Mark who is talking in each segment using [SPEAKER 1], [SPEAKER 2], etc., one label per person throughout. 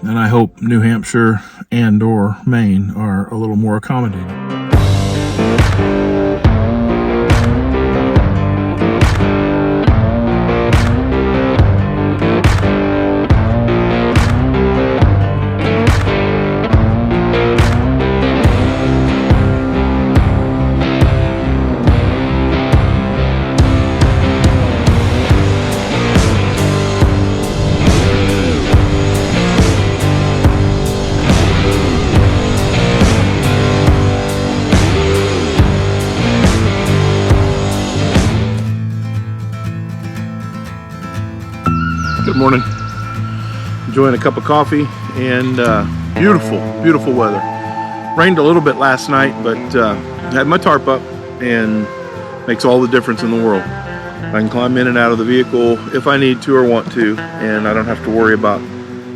[SPEAKER 1] And I hope New Hampshire and or Maine are a little more accommodating. Good morning. Enjoying a cup of coffee and beautiful weather. Rained a little bit last night, but had my tarp up and makes all the difference in the world. I can climb in and out of the vehicle if I need to or want to, and I don't have to worry about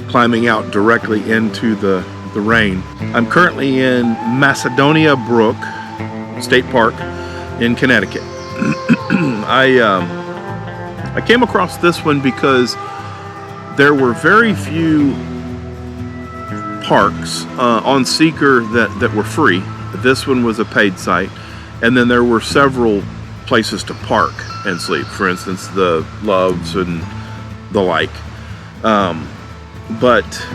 [SPEAKER 1] climbing out directly into the rain. I'm currently in Macedonia Brook State Park in Connecticut. I came across this one because there were very few parks on Seeker that were free. This one was a paid site, and then there were several places to park and sleep. For instance, the Loves and the like. But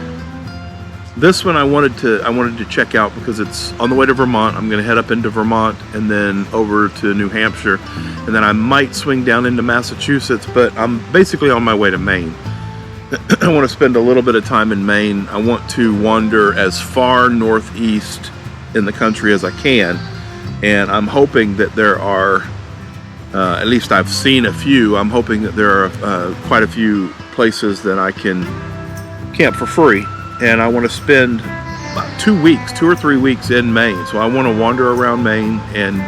[SPEAKER 1] this one I wanted to check out because it's on the way to Vermont. I'm going to head up into Vermont and then over to New Hampshire, and then I might swing down into Massachusetts. But I'm basically on my way to Maine. I want to spend a little bit of time in Maine. I want to wander as far northeast in the country as I can, and I'm hoping that there are, at least I've seen a few, I'm hoping that there are quite a few places that I can camp for free, and I want to spend about 2 or 3 weeks in Maine. So I want to wander around Maine and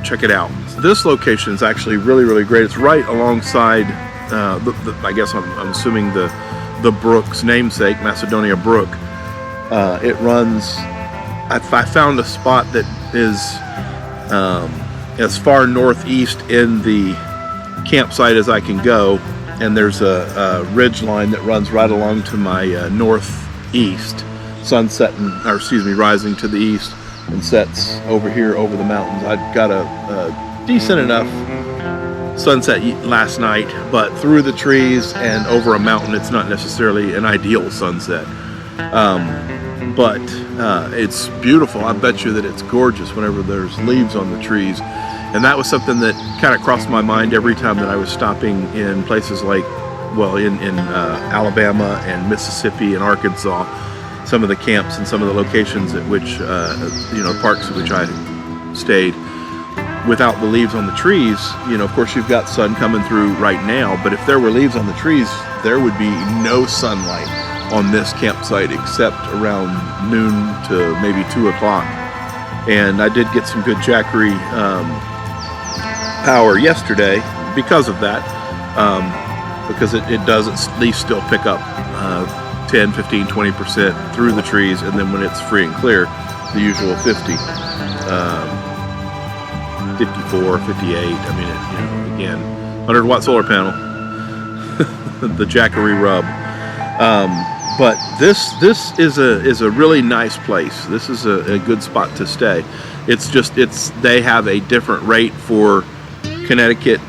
[SPEAKER 1] check it out. This location is actually really great. It's right alongside I guess I'm assuming the brook's namesake, Macedonia Brook. It runs, I found a spot that is as far northeast in the campsite as I can go, and there's a ridge line that runs right along to my northeast, rising to the east and sets over here over the mountains. I've got a decent enough sunset last night, but through the trees and over a mountain, it's not necessarily an ideal sunset. But it's beautiful. I bet you that it's gorgeous whenever there's leaves on the trees. And that was something that kind of crossed my mind every time that I was stopping in places like, in Alabama and Mississippi and Arkansas, some of the camps and some of the locations at which, parks at which I stayed. Without the leaves on the trees, of course you've got sun coming through right now, but if there were leaves on the trees, there would be no sunlight on this campsite except around noon to maybe 2 o'clock. And I did get some good jackery power yesterday because of that, because it does at least still pick up 10, 15, 20% through the trees, and then when it's free and clear, the usual 50. 54, 58, again, 100-watt solar panel, the jackery rub. But this is a really nice place. This is a good spot to stay. They have a different rate for Connecticut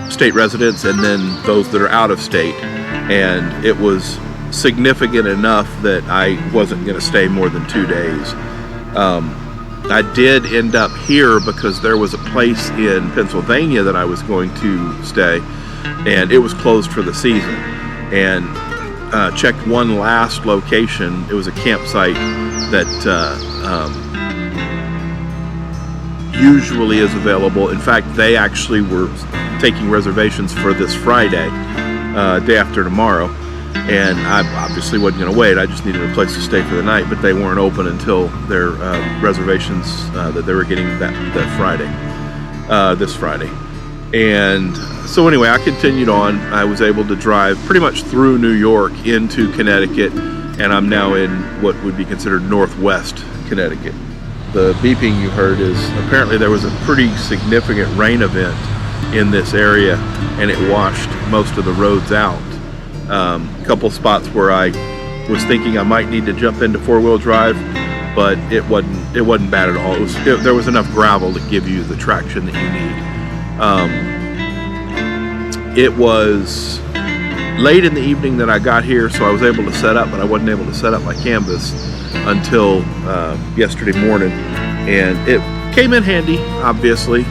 [SPEAKER 1] state residents and then those that are out of state. And it was significant enough that I wasn't going to stay more than 2 days. I did end up here because there was a place in Pennsylvania that I was going to stay, and it was closed for the season. And checked one last location. It was a campsite that usually is available. In fact, they actually were taking reservations for this Friday, day after tomorrow. And I obviously wasn't going to wait. I just needed a place to stay for the night, but they weren't open until their reservations that they were getting that Friday, this Friday. And so anyway, I continued on. I was able to drive pretty much through New York into Connecticut, and I'm now in what would be considered northwest Connecticut. The beeping you heard is apparently there was a pretty significant rain event in this area, and it washed most of the roads out. A couple spots where I was thinking I might need to jump into four-wheel drive, but it wasn't bad at all. There was enough gravel to give you the traction that you need. It was late in the evening that I got here, so I was able to set up, but I wasn't able to set up my canvas until yesterday morning, and it came in handy, obviously,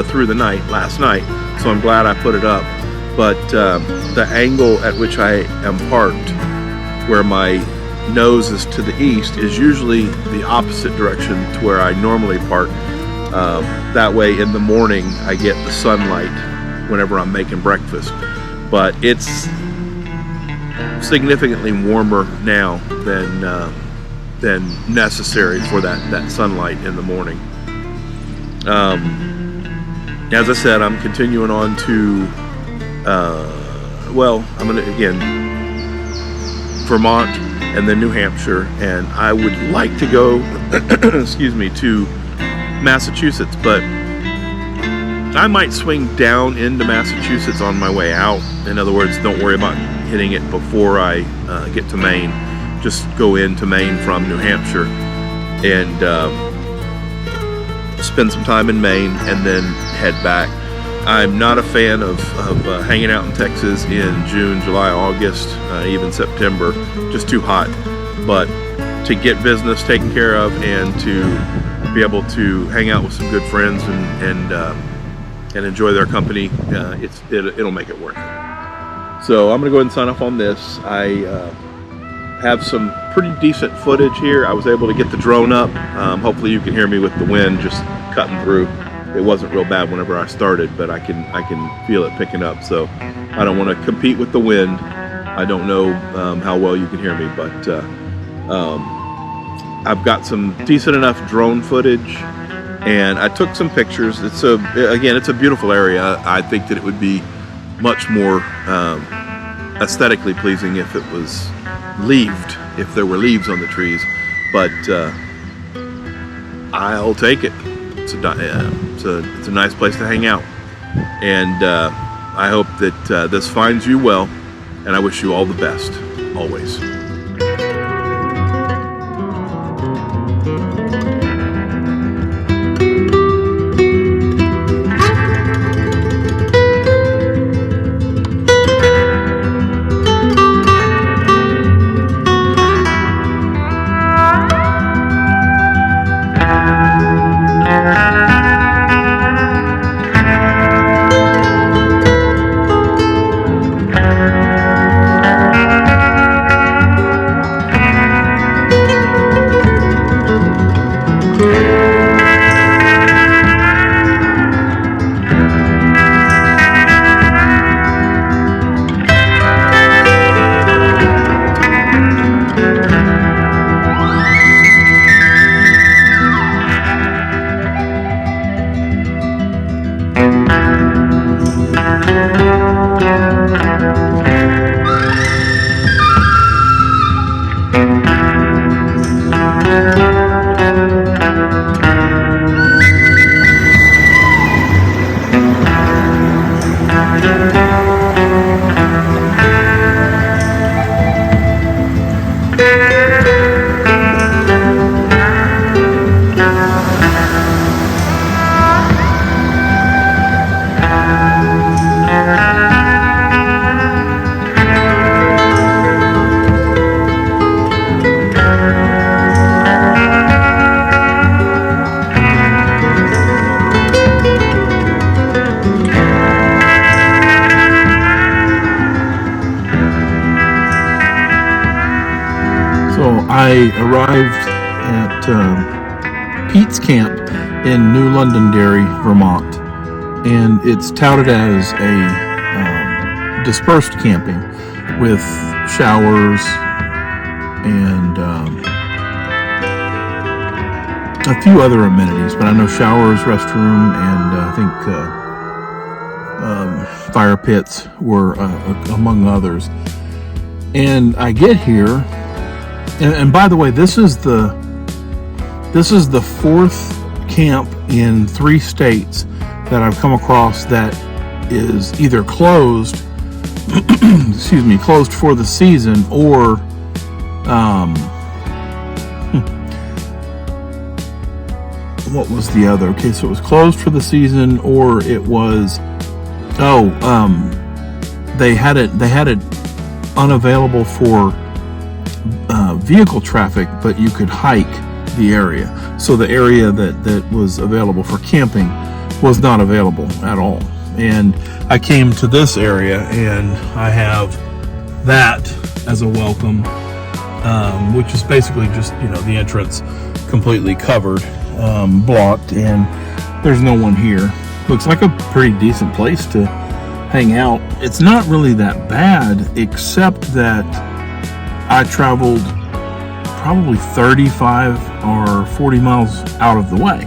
[SPEAKER 1] through the night last night, so I'm glad I put it up. But the angle at which I am parked, where my nose is to the east, is usually the opposite direction to where I normally park. That way in the morning I get the sunlight whenever I'm making breakfast. But it's significantly warmer now than necessary for that sunlight in the morning. As I said, I'm continuing on to I'm going to, again, Vermont and then New Hampshire, and I would like to go, excuse me, to Massachusetts, but I might swing down into Massachusetts on my way out. In other words, don't worry about hitting it before I get to Maine. Just go into Maine from New Hampshire and spend some time in Maine and then head back. I'm not a fan of hanging out in Texas in June, July, August, even September. Just too hot. But to get business taken care of and to be able to hang out with some good friends and enjoy their company, it'll make it worth it. So I'm going to go ahead and sign off on this. I have some pretty decent footage here. I was able to get the drone up. Hopefully you can hear me with the wind just cutting through. It wasn't real bad whenever I started, but I can feel it picking up. So I don't want to compete with the wind. I don't know how well you can hear me, but I've got some decent enough drone footage, and I took some pictures. It's a beautiful area. I think that it would be much more aesthetically pleasing if it was leaved, if there were leaves on the trees, but I'll take it. It's a nice place to hang out, and I hope that this finds you well, and I wish you all the best, always. I arrived at Pete's Camp in New Londonderry, Vermont, and it's touted as a dispersed camping with showers and a few other amenities, but I know showers, restroom, and I think fire pits were among others. And I get here, and by the way, this is the fourth camp in 3 states that I've come across that is either closed, closed for the season, or what was the other? Okay, so it was closed for the season, or it was they had it unavailable for vehicle traffic, but you could hike the area. So the area that was available for camping was not available at all. And I came to this area, and I have that as a welcome, which is basically just, the entrance completely covered, blocked, and there's no one here. Looks like a pretty decent place to hang out. It's not really that bad, except that I traveled probably 35 or 40 miles out of the way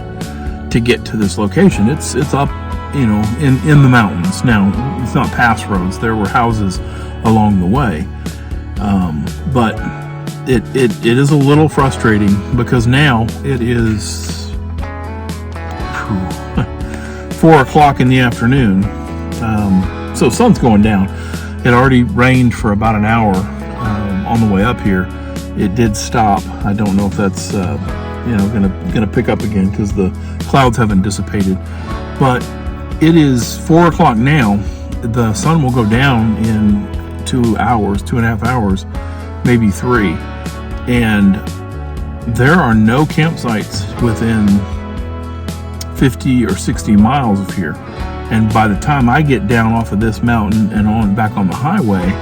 [SPEAKER 1] to get to this location. It's up, in the mountains. Now, it's not pass roads. There were houses along the way. But it is a little frustrating because now it is 4 o'clock in the afternoon. So sun's going down. It already rained for about an hour on the way up here. It did stop. I don't know if that's gonna pick up again because the clouds haven't dissipated. But it is 4 o'clock now. The sun will go down in 2.5 hours, maybe 3. And there are no campsites within 50 or 60 miles of here. And by the time I get down off of this mountain and back on the highway,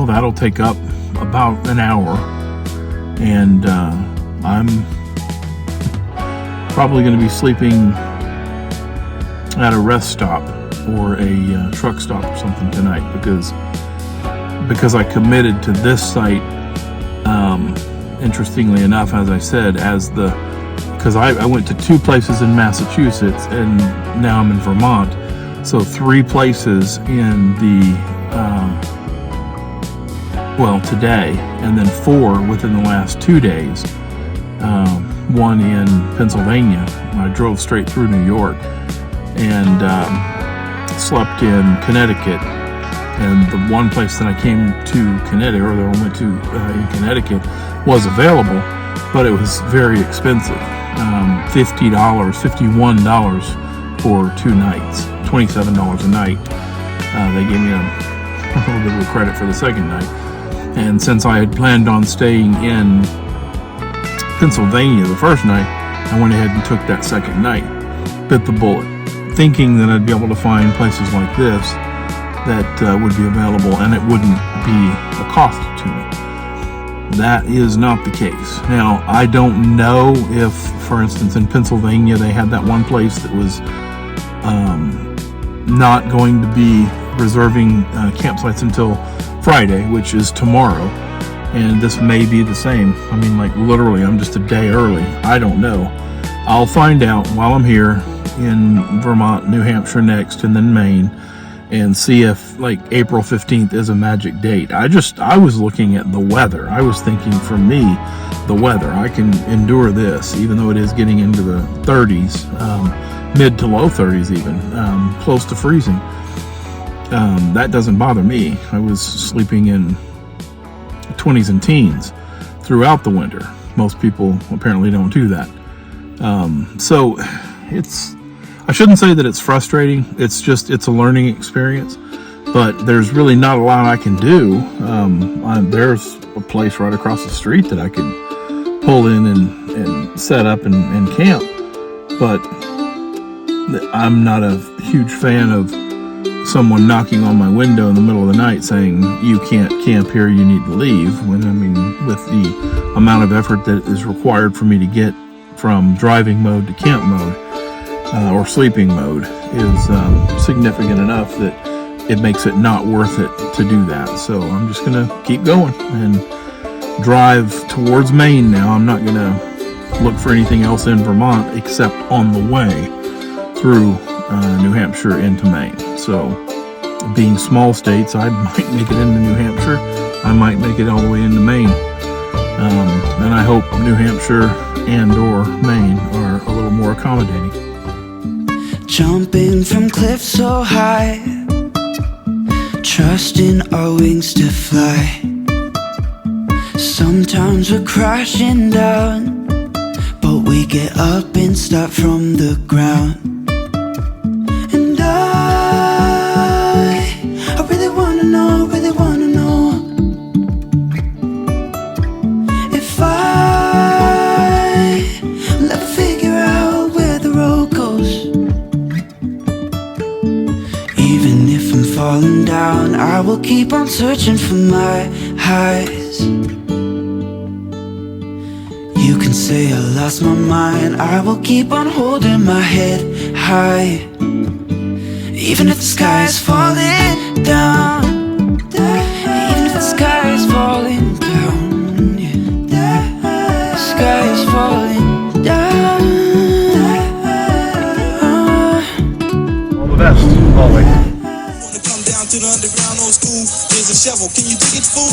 [SPEAKER 1] that'll take up about an hour. And I'm probably going to be sleeping at a rest stop or a truck stop or something tonight because I committed to this site, interestingly enough, as I said, because I went to 2 places in Massachusetts and now I'm in Vermont. So 3 places in today, and then 4 within the last 2 days. 1 in Pennsylvania. I drove straight through New York and slept in Connecticut. And the one place that I came to Connecticut, or that I went to in Connecticut, was available, but it was very expensive. $50, $51 for 2 nights, $27 a night. They gave me a little bit of credit for the second night. And since I had planned on staying in Pennsylvania the first night, I went ahead and took that second night. Bit the bullet, thinking that I'd be able to find places like this that would be available and it wouldn't be a cost to me. That is not the case. Now, I don't know if, for instance, in Pennsylvania, they had that one place that was not going to be reserving campsites until Friday, which is tomorrow. And this may be the same. I mean, like, literally, I'm just a day early. I don't know. I'll find out while I'm here in Vermont, New Hampshire next, and then Maine, and see if like April 15th is a magic date. I was looking at the weather. I was thinking, for me, the weather, I can endure this, even though it is getting into the 30s, mid to low 30s even, close to freezing. That doesn't bother me. I was sleeping in 20s and teens throughout the winter. Most people apparently don't do that. So I shouldn't say that it's frustrating. It's a learning experience, but there's really not a lot I can do. There's a place right across the street that I could pull in and set up and camp, but I'm not a huge fan of someone knocking on my window in the middle of the night saying, you can't camp here, you need to leave, when I mean, with the amount of effort that is required for me to get from driving mode to camp mode or sleeping mode is significant enough that it makes it not worth it to do that. So I'm just gonna keep going and drive towards Maine now. I'm not gonna look for anything else in Vermont except on the way through New Hampshire into Maine. So being small states, I might make it into New Hampshire, I might make it all the way into Maine, and I hope New Hampshire and or Maine are a little more accommodating.
[SPEAKER 2] Jumping from cliffs so high, trusting our wings to fly. Sometimes we're crashing down, but we get up and start from the ground. And I really wanna know, if I'll ever figure out where the road goes. Even if I'm falling down, I will keep on searching for my highs. You can say I lost my mind, I will keep on holding my head high. Even if the sky is falling down, even if the sky is falling down, yeah. The sky is falling down.
[SPEAKER 1] All the best, always.
[SPEAKER 3] Wanna come down to the underground old school? Here's a shovel, can you dig it, fool?